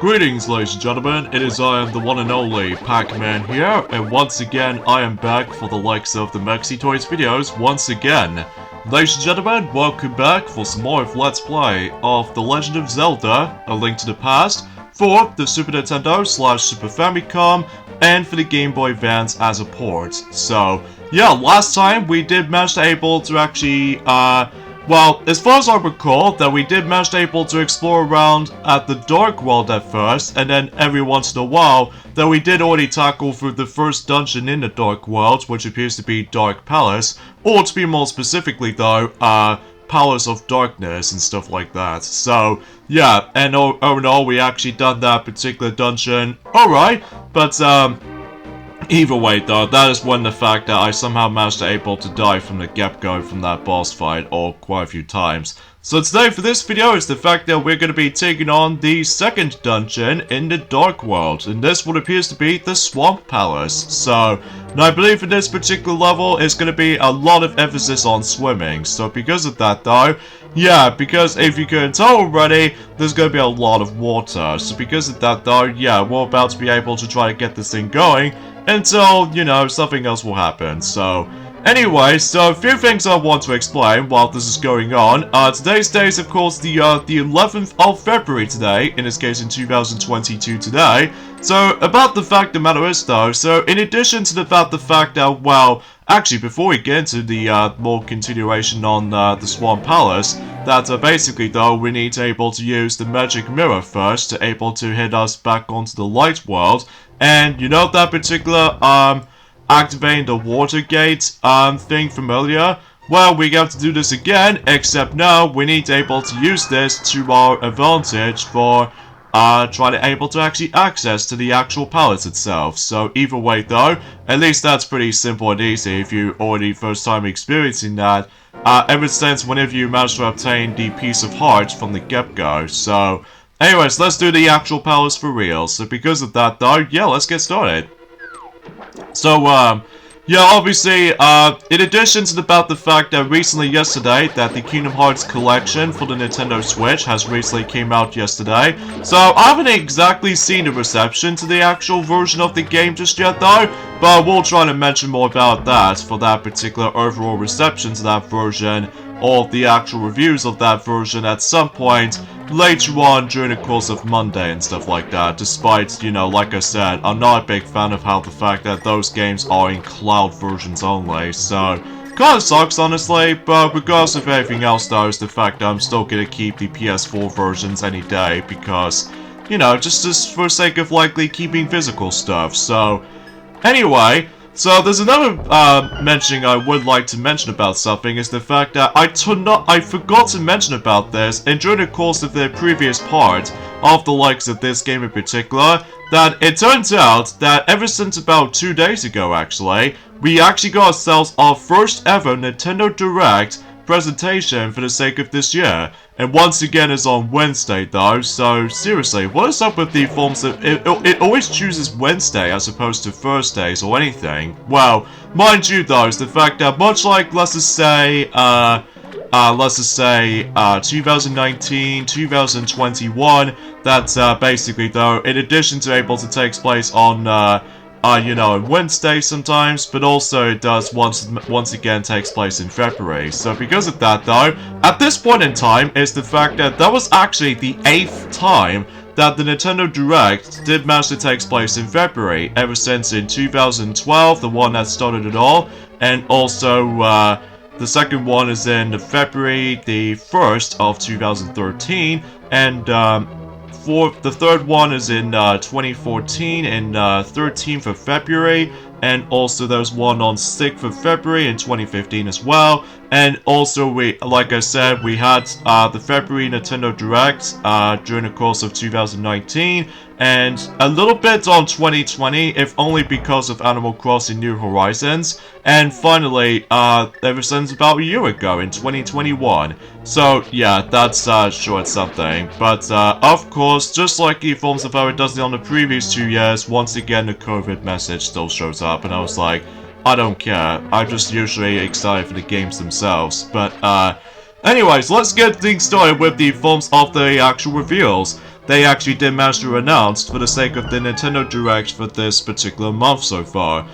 Greetings, ladies and gentlemen, it is I am the one and only Pac-Man here, and once again I am back for the likes of the Mexi Toys videos once again. Ladies and gentlemen, welcome back for some more of Let's Play of The Legend of Zelda, A Link to the Past, for the Super Nintendo / Super Famicom, and for the Game Boy Advance as a port. So, yeah, last time we did manage to able to actually, well, as far as I recall, that we did manage to able to explore around at the Dark World at first, and then every once in a while, that we did already tackle through the first dungeon in the Dark World, which appears to be Dark Palace, or to be more specifically though, Palace of Darkness and stuff like that. So, yeah, and all in all, we actually done that particular dungeon alright, but, either way though, that is when the fact that I somehow managed to able to die from the get-go from that boss fight, or quite a few times. So today for this video is the fact that we're going to be taking on the second dungeon in the Dark World, and this what appears to be the Swamp Palace. So, and I believe in this particular level is going to be a lot of emphasis on swimming, so because of that though, yeah, because if you couldn't tell already, there's going to be a lot of water, so because of that though, yeah, we're about to be able to try to get this thing going, until, you know, something else will happen. So, anyway, so a few things I want to explain while this is going on. Today's day is, of course, the 11th of February today, in this case in 2022 today. So, about the fact the matter is, though, so in addition to the fact that, well, actually, before we get into the more continuation on the Swamp Palace, that basically, though, we need to able to use the Magic Mirror first to able to hit us back onto the Light World. And you know that particular, activating the water gate, thing from earlier? Well, we have to do this again, except now we need to able to use this to our advantage for, trying to able to actually access to the actual palace itself. So either way though, at least that's pretty simple and easy if you already first time experiencing that, ever since whenever you manage to obtain the Piece of Heart from the get-go. So, anyways, let's do the actual palace for real. So because of that though, yeah, let's get started. So, yeah, obviously, in addition to the fact that recently yesterday, that the Kingdom Hearts collection for the Nintendo Switch has recently came out yesterday. So, I haven't exactly seen the reception to the actual version of the game just yet though, but we'll try to mention more about that for that particular overall reception to that version, or the actual reviews of that version at some point later on during the course of Monday and stuff like that, despite, you know, like I said, I'm not a big fan of how the fact that those games are in cloud versions only, so kinda sucks honestly, but regardless of anything else though, is the fact that I'm still gonna keep the PS4 versions any day, because, you know, just for the sake of likely keeping physical stuff. So, anyway, so there's another mentioning I would like to mention about something, is the fact that I forgot to mention about this, and during the course of the previous part of the likes of this game in particular, that it turns out that ever since about 2 days ago actually, we actually got ourselves our first ever Nintendo Direct presentation for the sake of this year. And once again it's on Wednesday though, so seriously, what is up with the forms of it always chooses Wednesday as opposed to Thursdays or anything? Well, mind you though, is the fact that much like let's just say 2019, 2021, that's basically though, in addition to able to take place on you know, on Wednesday sometimes, but also it does once again takes place in February. So because of that though, at this point in time is the fact that that was actually the 8th time that the Nintendo Direct did manage to take place in February, ever since in 2012, the one that started it all, and also the second one is in February the 1st of 2013, and the third one is in 2014 and 13th of February, and also there's one on 6th of February in 2015 as well. And also like I said, we had the February Nintendo Direct during the course of 2019, and a little bit on 2020, if only because of Animal Crossing New Horizons, and finally, ever since about a year ago in 2021. So yeah, that's sure it's something. But of course, just like the forms of how it does it on the previous 2 years, once again the COVID message still shows up, and I was like, I don't care. I'm just usually excited for the games themselves. But anyways, let's get things started with the forms of the actual reveals. they actually did manage to announce for the sake of the Nintendo Direct for this particular month so far.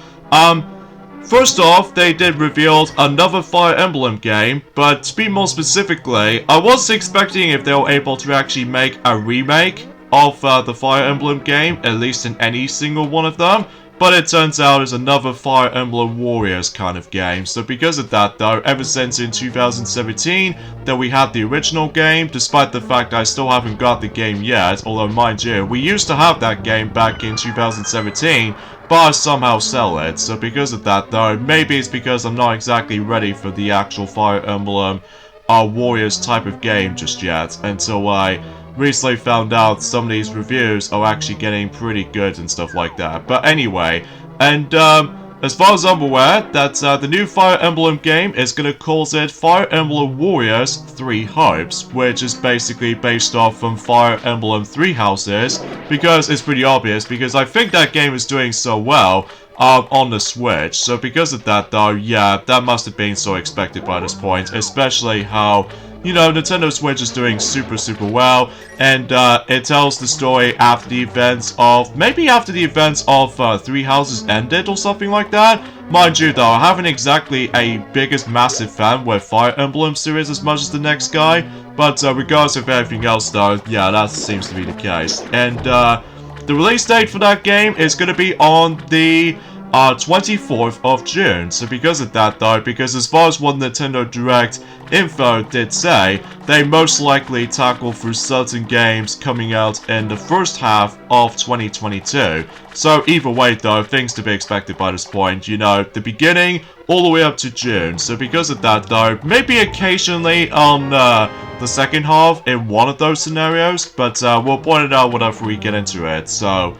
First off, they did reveal another Fire Emblem game, but to be more specifically, I was expecting if they were able to actually make a remake of the Fire Emblem game, at least in any single one of them. But it turns out it's another Fire Emblem Warriors kind of game. So because of that though, ever since in 2017 that we had the original game, despite the fact I still haven't got the game yet, although mind you, we used to have that game back in 2017, but I somehow sell it. So because of that though, maybe it's because I'm not exactly ready for the actual Fire Emblem Warriors type of game just yet, until I recently found out some of these reviews are actually getting pretty good and stuff like that. But anyway, and as far as I'm aware, that the new Fire Emblem game is going to call it Fire Emblem Warriors 3 Hopes, which is basically based off from Fire Emblem 3 Houses, because it's pretty obvious, because I think that game is doing so well on the Switch. So because of that though, yeah, that must have been so expected by this point, especially how, you know, Nintendo Switch is doing super well, and it tells the story after the events of, maybe after the events of Three Houses ended or something like that. Mind you though, I haven't exactly a biggest massive fan with Fire Emblem series as much as the next guy, but regardless of everything else though, yeah, that seems to be the case. And the release date for that game is going to be on the 24th of June. So because of that though, because as far as what Nintendo Direct info did say, they most likely tackle through certain games coming out in the first half of 2022. So either way though, things to be expected by this point, you know, the beginning all the way up to June. So because of that though, maybe occasionally on the second half in one of those scenarios, but we'll point it out whenever we get into it. So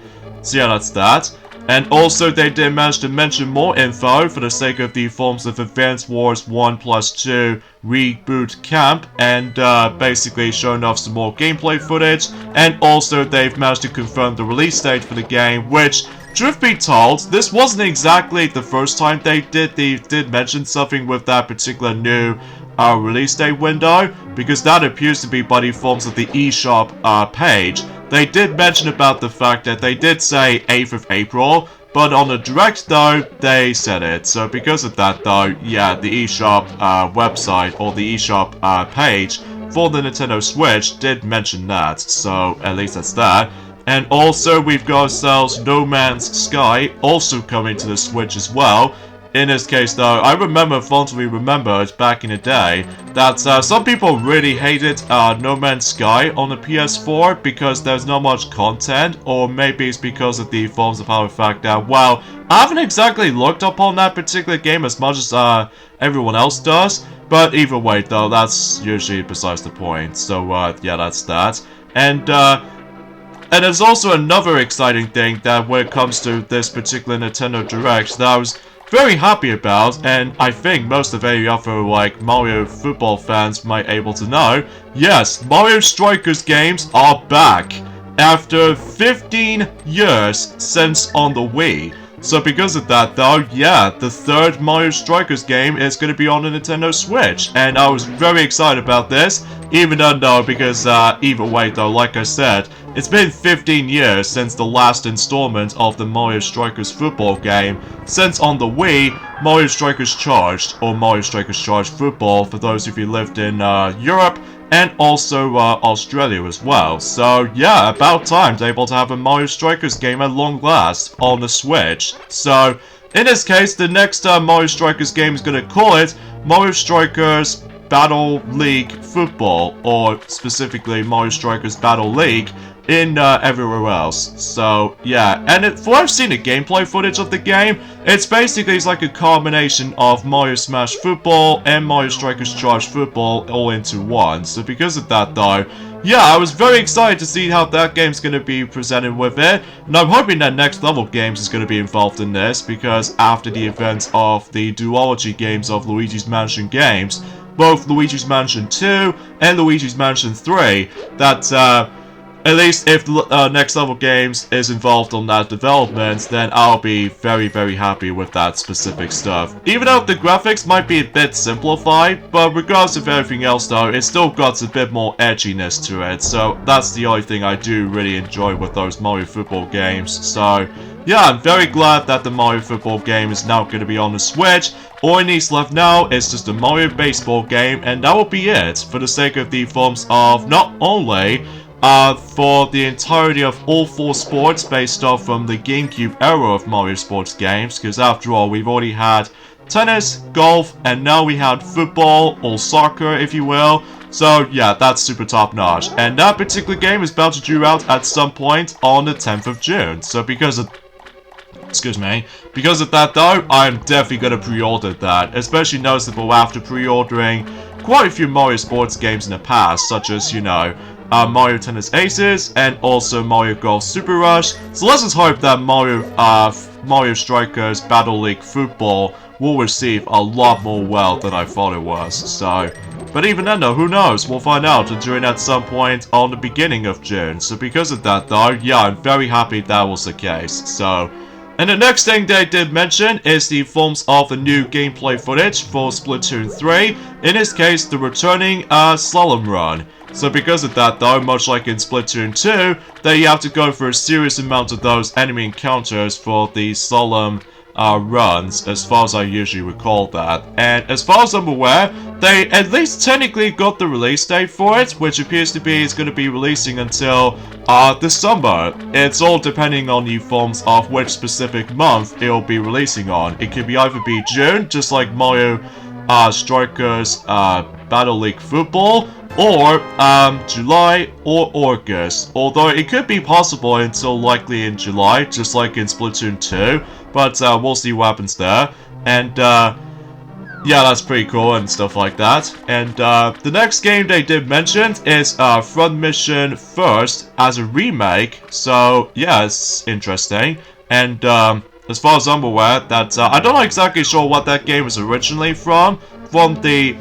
yeah, that's that. And also, they did manage to mention more info for the sake of the Forms of Advance Wars 1+2 Reboot Camp, and basically showing off some more gameplay footage. And also, they've managed to confirm the release date for the game, which, truth be told, this wasn't exactly the first time they did mention something with that particular new release date window, because that appears to be by the Forms of the eShop page. They did mention about the fact that they did say 8th of April, but on the Direct though, they said it. So because of that though, yeah, the eShop website or the eShop page for the Nintendo Switch did mention that. So at least that's that. And also we've got ourselves No Man's Sky also coming to the Switch as well. In this case though, I fondly remembered back in the day that some people really hated No Man's Sky on the PS4 because there's not much content, or maybe it's because of the forms of how the fact that, well, I haven't exactly looked up on that particular game as much as everyone else does, but either way though, that's usually besides the point. So yeah, that's that. And there's also another exciting thing that when it comes to this particular Nintendo Direct that I was very happy about, and I think most of any other like Mario football fans might able to know. Yes, Mario Strikers games are back after 15 years since on the Wii. So because of that though, yeah, the third Mario Strikers game is going to be on the Nintendo Switch, and I was very excited about this, even though because either way though, like I said, it's been 15 years since the last installment of the Mario Strikers football game, since on the Wii, Mario Strikers Charged, or Mario Strikers Charged Football for those of you who lived in Europe, and also Australia as well. So yeah, about time to able to have a Mario Strikers game at long last on the Switch. So in this case, the next Mario Strikers game is going to call it Mario Strikers Battle League Football, or specifically Mario Strikers Battle League in everywhere else. So yeah, and from what I've seen the gameplay footage of the game, it's like a combination of Mario Smash Football and Mario Strikers Charged Football all into one. So because of that though, yeah, I was very excited to see how that game's going to be presented with it, and I'm hoping that Next Level Games is going to be involved in this, because after the events of the duology games of Luigi's Mansion games, both Luigi's Mansion 2 and Luigi's Mansion 3, that at least if Next Level Games is involved on that development, then I'll be very, very happy with that specific stuff. Even though the graphics might be a bit simplified, but regardless of everything else though, it still got a bit more edginess to it, so that's the only thing I do really enjoy with those Mario football games. So yeah, I'm very glad that the Mario football game is now going to be on the Switch. All it needs left now is just a Mario baseball game, and that will be it for the sake of the forms of not only for the entirety of all 4 sports based off from the GameCube era of Mario sports games, because after all, we've already had tennis, golf, and now we had football, or soccer if you will. So yeah, that's super top notch. And that particular game is about to due out at some point on the 10th of June. So because of that though, I'm definitely gonna pre-order that, especially noticeable after pre-ordering quite a few Mario sports games in the past, such as, you know, Mario Tennis Aces, and also Mario Golf Super Rush. So let's just hope that Mario Strikers Battle League Football will receive a lot more well than I thought it was. So, but even then though, who knows? We'll find out during at some point on the beginning of June. So because of that though, yeah, I'm very happy that was the case. So, and the next thing they did mention is the forms of the new gameplay footage for Splatoon 3, in this case the returning slalom run. So because of that though, much like in Splatoon 2, that you have to go for a serious amount of those enemy encounters for the slalom runs, as far as I usually recall that. And as far as I'm aware, they at least technically got the release date for it, which appears to be it's going to be releasing until December. It's all depending on the forms of which specific month it'll be releasing on. It could be either be June, just like Mario Strikers Battle League Football, or July or August. Although it could be possible until likely in July, just like in Splatoon 2. But we'll see what happens there. And yeah, that's pretty cool and stuff like that. And the next game they did mention is Front Mission First as a remake. So yeah, it's interesting. And as far as I'm aware, that I'm not exactly sure what that game was originally from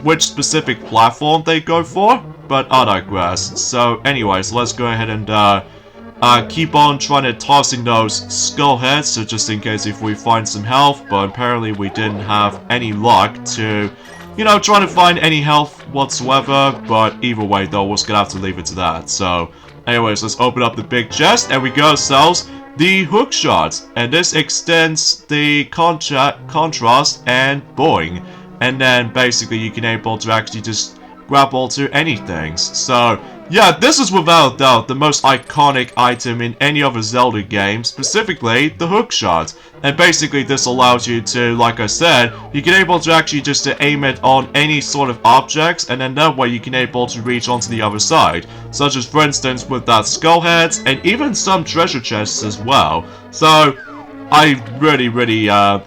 which specific platform they go for, but I digress. So anyways, let's go ahead and keep on trying to tossing those skull heads, so just in case if we find some health, but apparently we didn't have any luck to, you know, trying to find any health whatsoever. But either way though, we're just gonna have to leave it to that. So anyways, let's open up the big chest, and we got ourselves the hook shot, and this extends the contrast and boing. And then basically you can able to actually just grab onto anything. So yeah, this is without a doubt the most iconic item in any other Zelda game, specifically the hook shot. And basically this allows you to, like I said, you can able to actually just to aim it on any sort of objects, and then that way you can able to reach onto the other side. Such as for instance with that skull heads, and even some treasure chests as well. So I really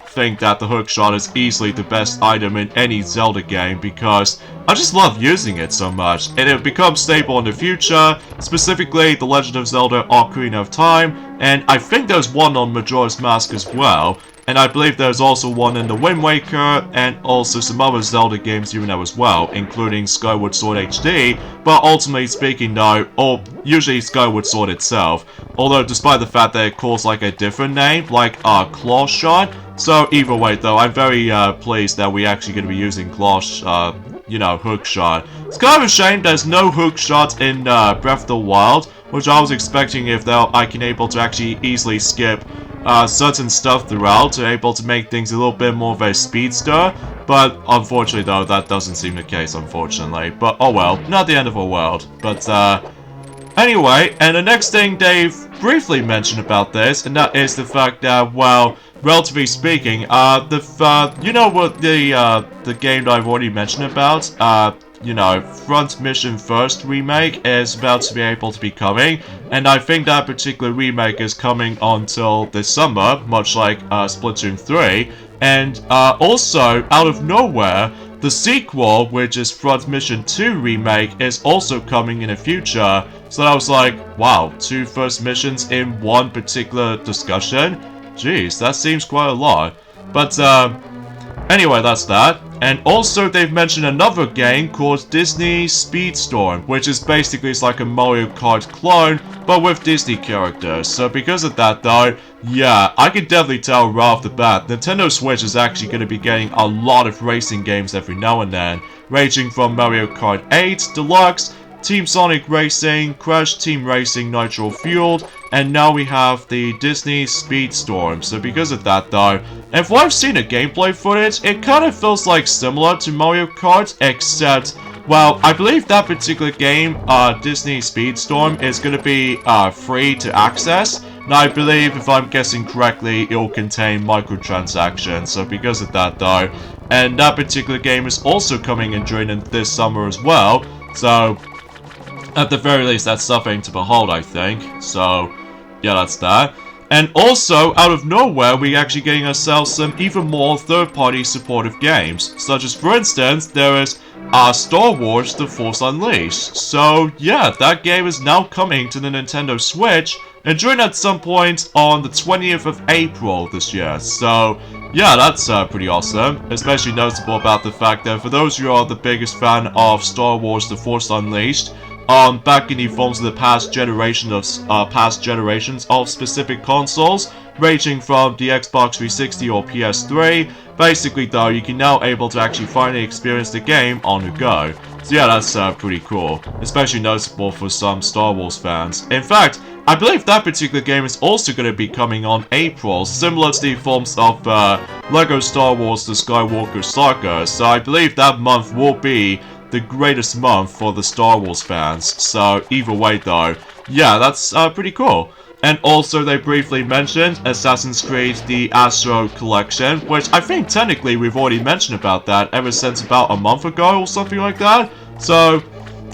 think that the hookshot is easily the best item in any Zelda game, because I just love using it so much, and it becomes stable in the future, specifically The Legend of Zelda Ocarina of Time, and I think there's one on Majora's Mask as well, and I believe there's also one in the Wind Waker, and also some other Zelda games even now as well, including Skyward Sword HD, but ultimately speaking though, or usually Skyward Sword itself, although despite the fact that it calls like a different name, like Claw Shot. So either way though, I'm very pleased that we're actually going to be using you know, hook shot. It's kind of a shame there's no hook shot in Breath of the Wild, which I was expecting if I can able to actually easily skip certain stuff throughout to able to make things a little bit more of a speedster, but unfortunately though, that doesn't seem the case, unfortunately. But oh well, not the end of the world. But anyway, and the next thing they've briefly mentioned about this, and that is the fact that, well, relatively speaking, you know what the game that I've already mentioned about, you know, Front Mission First remake is about to be able to be coming, and I think that particular remake is coming until this summer, much like Splatoon 3, and also, out of nowhere, the sequel, which is Front Mission 2 remake, is also coming in the future. So I was like, wow, 2 first missions in one particular discussion? Jeez, that seems quite a lot. But anyway, that's that. And also they've mentioned another game called Disney Speedstorm, which is basically it's like a Mario Kart clone, but with Disney characters. So because of that though, yeah, I can definitely tell right off the bat, Nintendo Switch is actually going to be getting a lot of racing games every now and then, ranging from Mario Kart 8 Deluxe, Team Sonic Racing, Crash Team Racing Nitro Fueled, and now we have the Disney Speedstorm. So because of that though, if I've seen a gameplay footage, it kind of feels like similar to Mario Kart, except, well, I believe that particular game, Disney Speedstorm, is going to be free to access. Now I believe, if I'm guessing correctly, it will contain microtransactions. So because of that though, and that particular game is also coming in during this summer as well. So at the very least, that's something to behold, I think. So, yeah, that's that. And also, out of nowhere, we're actually getting ourselves some even more third-party supportive games. Such as, for instance, there is Star Wars The Force Unleashed. So, yeah, that game is now coming to the Nintendo Switch, and during at some point on the 20th of April this year. So, yeah, that's pretty awesome. Especially noticeable about the fact that for those who are the biggest fan of Star Wars The Force Unleashed, back in the forms of the past generations of specific consoles, ranging from the Xbox 360 or PS3. Basically though, you can now able to actually finally experience the game on the go. So yeah, that's pretty cool, especially noticeable for some Star Wars fans. In fact, I believe that particular game is also going to be coming on April, similar to the forms of LEGO Star Wars The Skywalker Saga. So I believe that month will be the greatest month for the Star Wars fans. So either way though, yeah, that's pretty cool. And also they briefly mentioned Assassin's Creed The Astro Collection, which I think technically we've already mentioned about that ever since about a month ago or something like that. So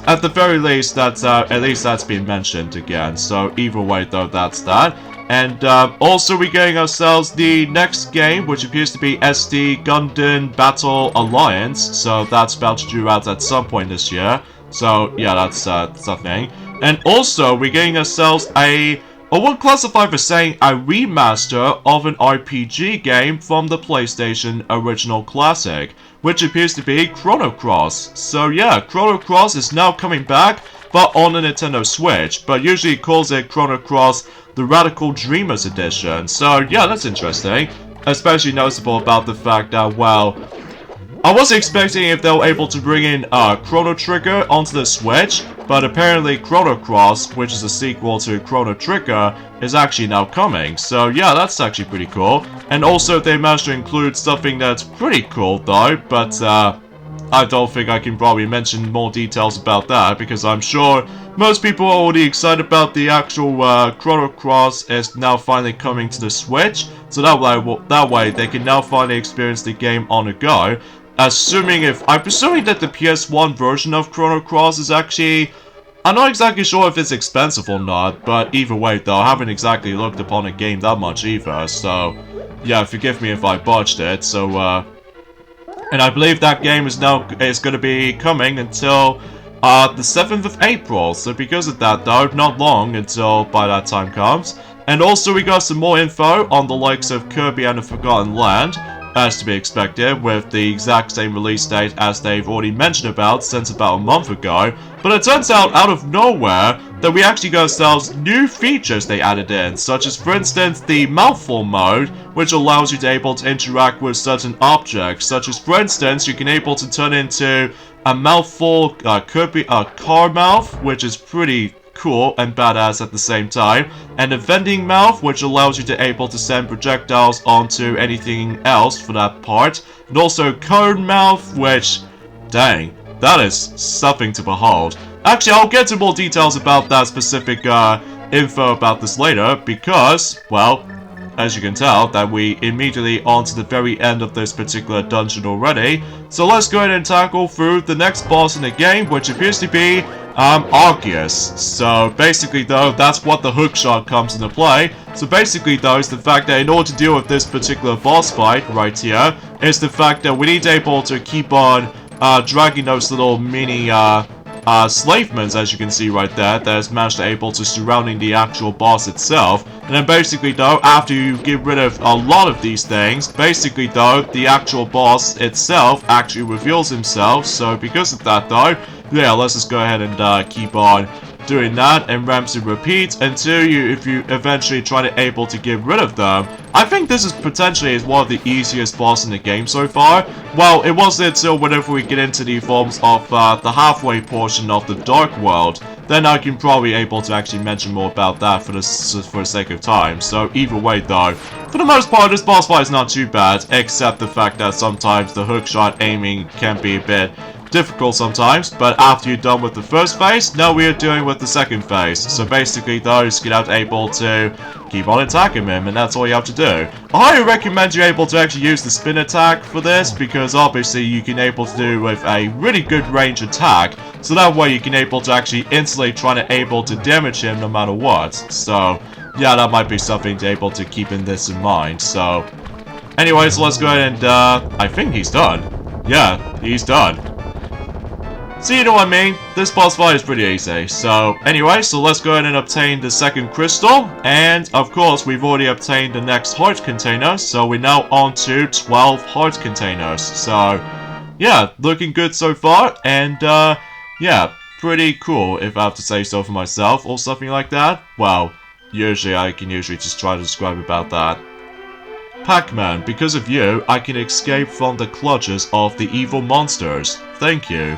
at the very least, that's at least that's been mentioned again. So either way though, that's that. And also we're getting ourselves the next game, which appears to be SD Gundam Battle Alliance. So that's about to due out at some point this year. So yeah, that's something. And also we're getting ourselves I would classify for saying a remaster of an RPG game from the PlayStation Original Classic, which appears to be Chrono Cross. So yeah, Chrono Cross is now coming back, but on the Nintendo Switch, but usually calls it Chrono Cross The Radical Dreamers Edition. So yeah, that's interesting. Especially noticeable about the fact that, well, I was expecting if they were able to bring in Chrono Trigger onto the Switch, but apparently Chrono Cross, which is a sequel to Chrono Trigger, is actually now coming. So yeah, that's actually pretty cool. And also they managed to include something that's pretty cool though, but I don't think I can probably mention more details about that, because I'm sure most people are already excited about the actual Chrono Cross is now finally coming to the Switch. So that way they can now finally experience the game on the go. I'm presuming that the PS1 version of Chrono Cross is actually, I'm not exactly sure if it's expensive or not, but either way though, I haven't exactly looked upon a game that much either, so yeah, forgive me if I botched it. So and I believe that game is going to be coming until the 7th of April, so because of that though, not long until by that time comes. And also we got some more info on the likes of Kirby and the Forgotten Land, as to be expected, with the exact same release date as they've already mentioned about since about a month ago. But it turns out of nowhere that we actually got ourselves new features they added in, such as for instance the mouthful mode, which allows you to able to interact with certain objects, such as for instance you can able to turn into a mouthful Kirby car mouth, which is pretty cool and badass at the same time, and a vending mouth, which allows you to able to send projectiles onto anything else for that part, and also cone mouth, which, dang, that is something to behold. Actually, I'll get to more details about that specific info about this later, because, well, as you can tell, that we immediately on to the very end of this particular dungeon already. So let's go ahead and tackle through the next boss in the game, which appears to be Arceus. So basically though, that's what the hookshot comes into play. So basically though, is the fact that in order to deal with this particular boss fight right here, is the fact that we need to able to keep on dragging those little mini slavemans, as you can see right there, that has managed to able to surrounding the actual boss itself. And then basically though, after you get rid of a lot of these things, basically though, the actual boss itself actually reveals himself. So because of that though, yeah, let's just go ahead and keep on doing that and ramps and repeat until if you eventually try to able to get rid of them. I think this is potentially one of the easiest boss in the game so far. Well, it wasn't until whenever we get into the forms of the halfway portion of the Dark World, then I can probably able to actually mention more about that for the sake of time. So either way though, for the most part this boss fight is not too bad, except the fact that sometimes the hookshot aiming can be a bit difficult sometimes, but after you're done with the first phase, now we are doing with the second phase. So basically those get out able to keep on attacking him, and that's all you have to do. I highly recommend you're able to actually use the spin attack for this, because obviously you can able to do with a really good range attack, so that way you can able to actually instantly try to able to damage him no matter what. So yeah, that might be something to able to keep in this in mind. So anyways, let's go ahead and I think he's done. Yeah, he's done. So you know what I mean, this boss fight is pretty easy. So anyway, so let's go ahead and obtain the second crystal. And of course, we've already obtained the next heart container. So we're now on to 12 heart containers. So yeah, looking good so far. And yeah, pretty cool if I have to say so for myself or something like that. Well, usually I can just try to describe about that. Pac-Man, because of you, I can escape from the clutches of the evil monsters. Thank you.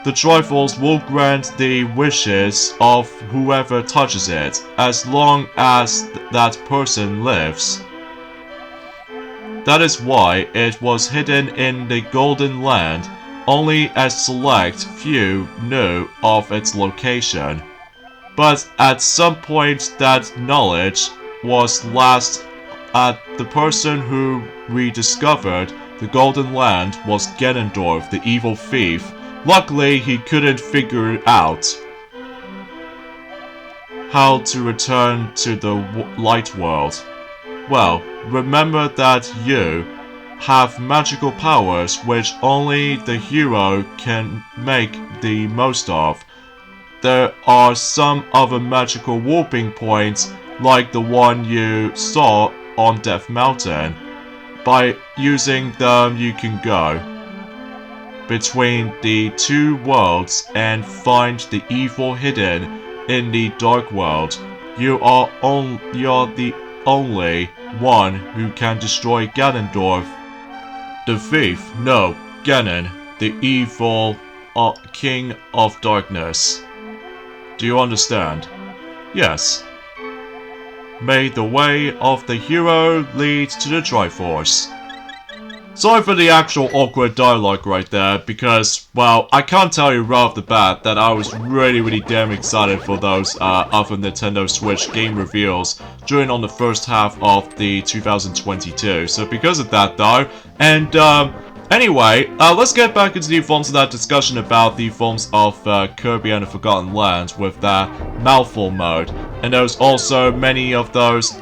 The Triforce will grant the wishes of whoever touches it, as long as that person lives. That is why it was hidden in the Golden Land. Only a select few knew of its location. But at some point that knowledge was lost. The person who rediscovered the Golden Land was Ganondorf, the evil thief. Luckily, he couldn't figure out how to return to the light world. Well, remember that you have magical powers which only the hero can make the most of. There are some other magical warping points like the one you saw on Death Mountain. By using them, you can go between the two worlds and find the evil hidden in the Dark World. You're the only one who can destroy Ganondorf. The thief, no, Ganon, the evil King of Darkness. Do you understand? Yes. May the way of the hero lead to the Triforce. Sorry for the actual awkward dialogue right there, because, well, I can't tell you right off the bat that I was really damn excited for those other Nintendo Switch game reveals during on the first half of the 2022. So because of that though, and anyway, let's get back into the forms of that discussion about the forms of Kirby and the Forgotten Land with that mouthful mode. And there's also many of those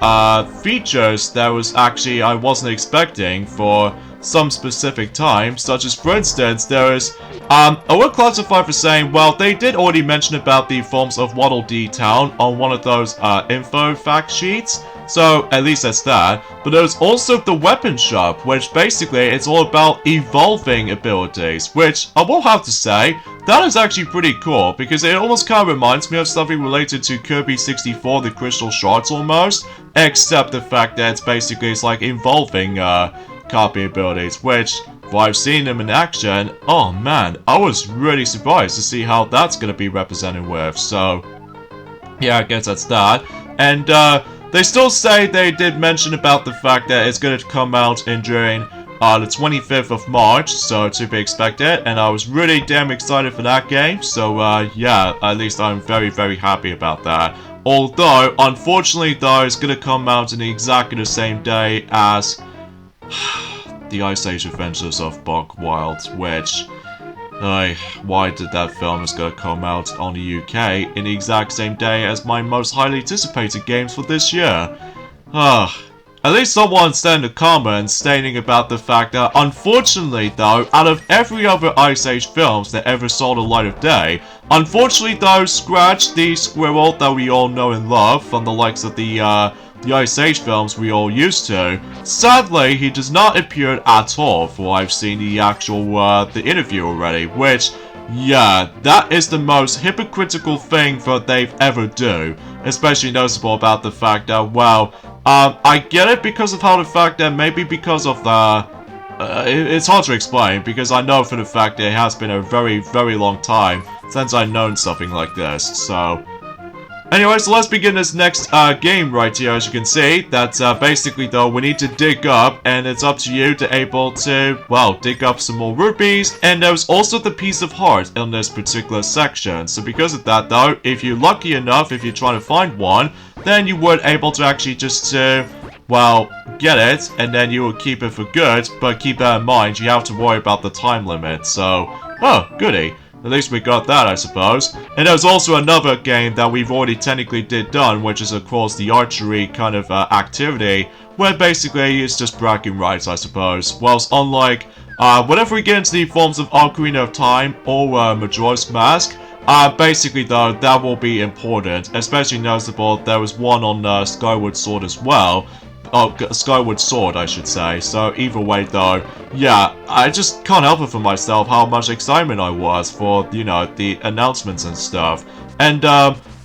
features that was actually I wasn't expecting for some specific time, such as for instance there is I will classify for saying, well, they did already mention about the forms of Waddle Dee Town on one of those info fact sheets, so at least that's that. But there's also the weapon shop, which basically it's all about evolving abilities, which I will have to say that is actually pretty cool, because it almost kind of reminds me of something related to Kirby 64, the Crystal Shards almost, except the fact that it's like evolving copy abilities, which, if I've seen them in action, oh man, I was really surprised to see how that's going to be represented with, so yeah, I guess that's that. And they still say they did mention about the fact that it's going to come out during the 25th of March, so to be expected, and I was really damn excited for that game, so yeah, at least I'm very happy about that. Although, unfortunately though, it's going to come out in exactly the same day as the Ice Age Adventures of Buck Wild, which, why did that film is going to come out on the UK in the exact same day as my most highly anticipated games for this year? at least someone sent a comment stating about the fact that, unfortunately though, out of every other Ice Age films that ever saw the light of day, unfortunately though, Scratch the squirrel that we all know and love from the likes of the Ice Age films we all used to, sadly, he does not appear at all for I've seen the actual, the interview already, which, yeah, that is the most hypocritical thing that they've ever do, especially noticeable about the fact that, well, I get it because of how the fact that maybe because of the, it's hard to explain, because I know for the fact that it has been a very, very long time since I've known something like this, so... Anyway, so let's begin this next game right here. As you can see, that basically though we need to dig up, and it's up to you to able to, well, dig up some more rupees, and there's also the piece of heart in this particular section. So because of that though, if you're lucky enough, if you're trying to find one, then you would able to actually just well, get it, and then you will keep it for good, but keep that in mind, you have to worry about the time limit, so, oh, goody. At least we got that, I suppose. And there's also another game that we've already technically done, which is of course the archery kind of activity, where basically it's just bragging rights, I suppose. Whilst unlike, whenever we get into the forms of Ocarina of Time or Majora's Mask, basically though, that will be important, especially noticeable there was one on Skyward Sword as well. Oh, Skyward Sword, I should say. So, either way, though, yeah, I just can't help it for myself how much excitement I was for, you know, the announcements and stuff. And,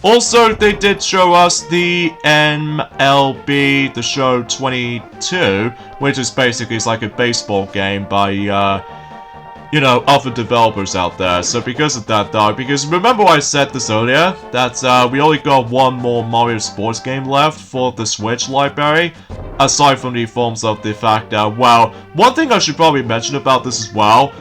also, they did show us the MLB The Show 22, which is basically, it's like a baseball game by, you know, other developers out there. So because of that though, because remember I said this earlier, that we only got one more Mario Sports game left for the Switch library, aside from the forms of the fact that, well, one thing I should probably mention about this as well,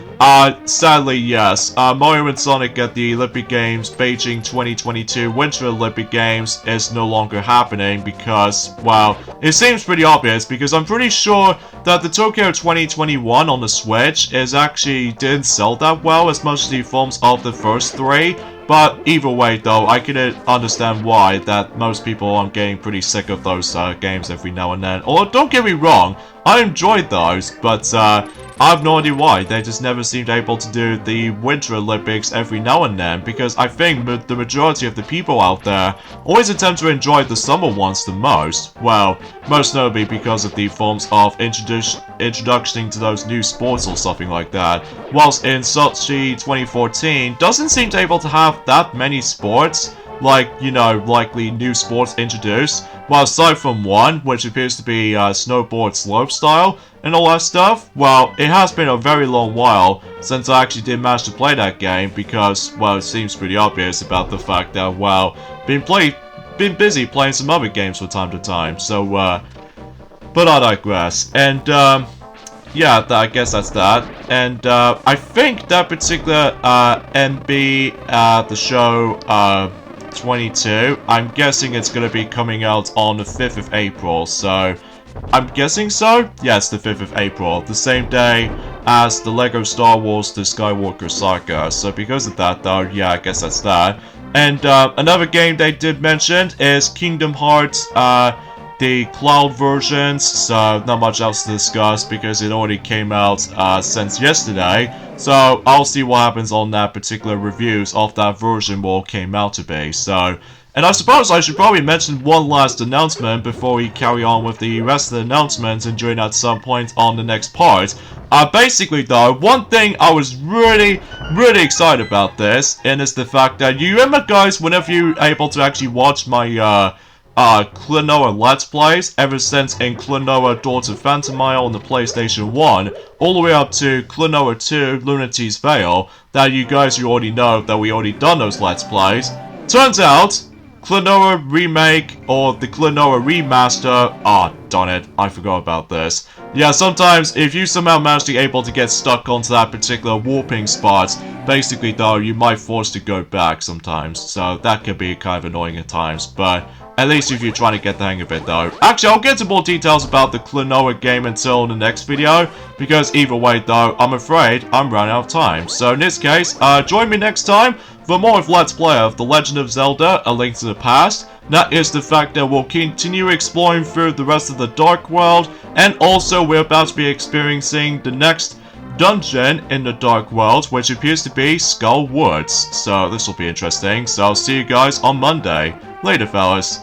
sadly, yes, Mario and Sonic at the Olympic Games Beijing 2022 Winter Olympic Games is no longer happening because, well, it seems pretty obvious because I'm pretty sure that the Tokyo 2021 on the Switch didn't sell that well as much as the forms of the first three. But either way though, I can understand why that most people are getting pretty sick of those games every now and then. Or don't get me wrong, I enjoyed those, but I have no idea why. They just never seemed able to do the Winter Olympics every now and then, because I think the majority of the people out there always attempt to enjoy the summer ones the most. Well, most notably because of the forms of introduction to those new sports or something like that. Whilst in Sochi 2014 doesn't seem to able to have that many sports, like, you know, likely new sports introduced. Well, aside from one, which appears to be snowboard slopestyle and all that stuff, well, it has been a very long while since I actually did manage to play that game because, well, it seems pretty obvious about the fact that, well, been busy playing some other games from time to time, so, but I digress. And, yeah, I guess that's that. And, I think that particular, MB, the show, 22, I'm guessing it's gonna be coming out on the 5th of April, so I'm guessing so? Yes, the 5th of April, the same day as the LEGO Star Wars The Skywalker Saga, so because of that though, yeah, I guess that's that. And another game they did mention is Kingdom Hearts, the cloud versions, so not much else to discuss because it already came out since yesterday. So I'll see what happens on that particular reviews of that version what came out to be. So, and I suppose I should probably mention one last announcement before we carry on with the rest of the announcements and join at some point on the next part. Basically though, one thing I was really excited about this, and it's the fact that you remember guys, whenever you're able to actually watch my Klonoa Let's Plays, ever since in Klonoa Door to Phantomile on the PlayStation 1, all the way up to Klonoa 2 Lunity's Veil, that you guys already know that we already done those Let's Plays. Turns out, Klonoa Remake, or the Klonoa Remaster, darn it, I forgot about this. Yeah, sometimes, if you somehow manage to be able to get stuck onto that particular warping spot, basically though, you might force to go back sometimes, so that can be kind of annoying at times, but at least if you're trying to get the hang of it though. Actually, I'll get into more details about the Klonoa game until the next video, because either way though, I'm afraid I'm running out of time. So in this case, join me next time for more of Let's Play of The Legend of Zelda: A Link to the Past. That is the fact that we'll continue exploring through the rest of the Dark World, and also we're about to be experiencing the next dungeon in the Dark World, which appears to be Skull Woods. So this will be interesting. So I'll see you guys on Monday. Later, fellas.